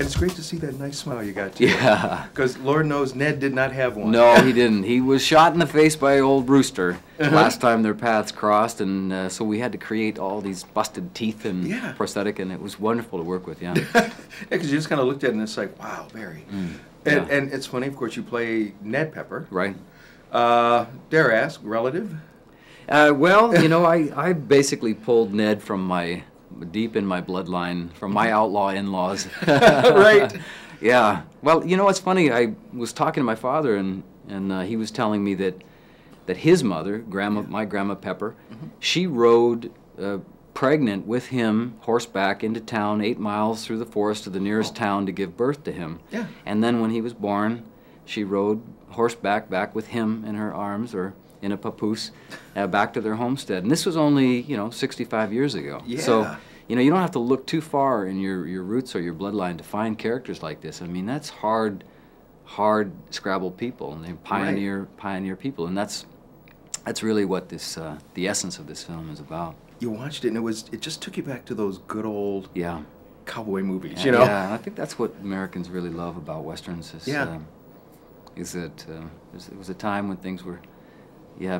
And it's great to see that nice smile you got, too. Yeah. Because Lord knows Ned did not have one. No, he didn't. He was shot in the face by old Brewster last time their paths crossed, and so we had to create all these busted teeth and prosthetic, and it was wonderful to work with, yeah. Yeah, because you just kind of looked at it and it's like, wow, Barry. And it's funny, of course, you play Ned Pepper. Right. Dare I ask, relative? Well, you know, I basically pulled Ned from deep in my bloodline, from my outlaw in-laws. Right. Yeah. Well, you know what's funny? I was talking to my father, and he was telling me that his mother, my grandma Pepper, she rode pregnant with him horseback into town 8 miles through the forest to the nearest town to give birth to him. Yeah. And then when he was born, she rode horseback back with him in her arms or in a papoose back to their homestead. And this was only, 65 years ago. Yeah. So, you don't have to look too far in your roots or your bloodline to find characters like this. I mean, that's hard Scrabble people, and they pioneer people, and that's really what the essence of this film is about. You watched it, and it just took you back to those good old cowboy movies, Yeah, I think that's what Americans really love about westerns. Is that it was a time when things were,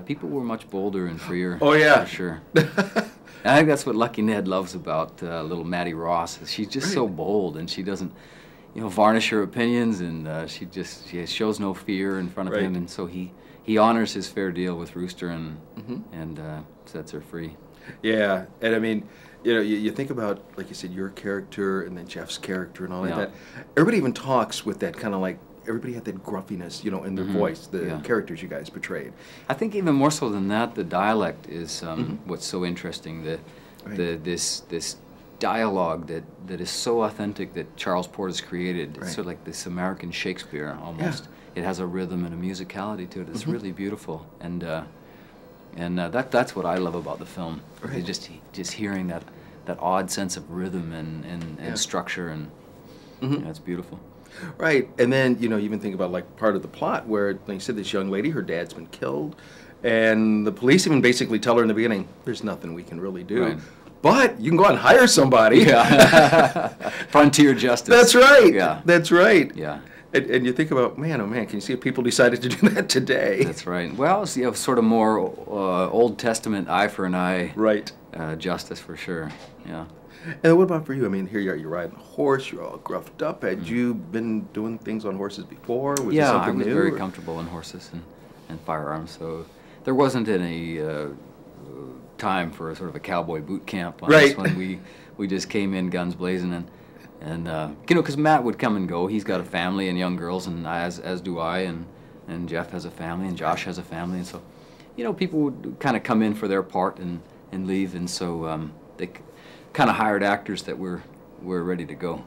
people were much bolder and freer. Oh yeah, for sure. I think that's what Lucky Ned loves about little Maddie Ross. She's just so bold, and she doesn't, varnish her opinions, and she shows no fear in front of him, and so he honors his fair deal with Rooster and sets her free. Yeah, and I mean, you think about, like you said, your character and then Jeff's character and all like that. Everybody even talks with that kind of like, everybody had that gruffiness, in their voice, the characters you guys portrayed. I think even more so than that, the dialect is what's so interesting. This dialogue that is so authentic that Charles Portis created. It's sort of like this American Shakespeare almost. It has a rhythm and a musicality to it. It's really beautiful, and that's what I love about the film. Right. Just hearing that odd sense of rhythm and structure, and it's beautiful. Right, and then you even think about like part of the plot where, like you said, this young lady, her dad's been killed, and the police even basically tell her in the beginning, "There's nothing we can really do." Right. But you can go out and hire somebody. Yeah. Frontier justice. That's right. Yeah. That's right. Yeah. And you think about, man, oh man, can you see if people decided to do that today? That's right. Well, it's, sort of more Old Testament eye for an eye. Right. Justice for sure. Yeah. And what about for you? I mean, here you are, you're riding a horse, you're all gruffed up. Had you been doing things on horses before? Was this something new? I was very comfortable in horses and firearms, so there wasn't any time for sort of a cowboy boot camp on this one. We just came in guns blazing, and because Matt would come and go. He's got a family and young girls, and as do I, and Jeff has a family, and Josh has a family, and so people would kind of come in for their part and leave, and so they kind of hired actors that were ready to go.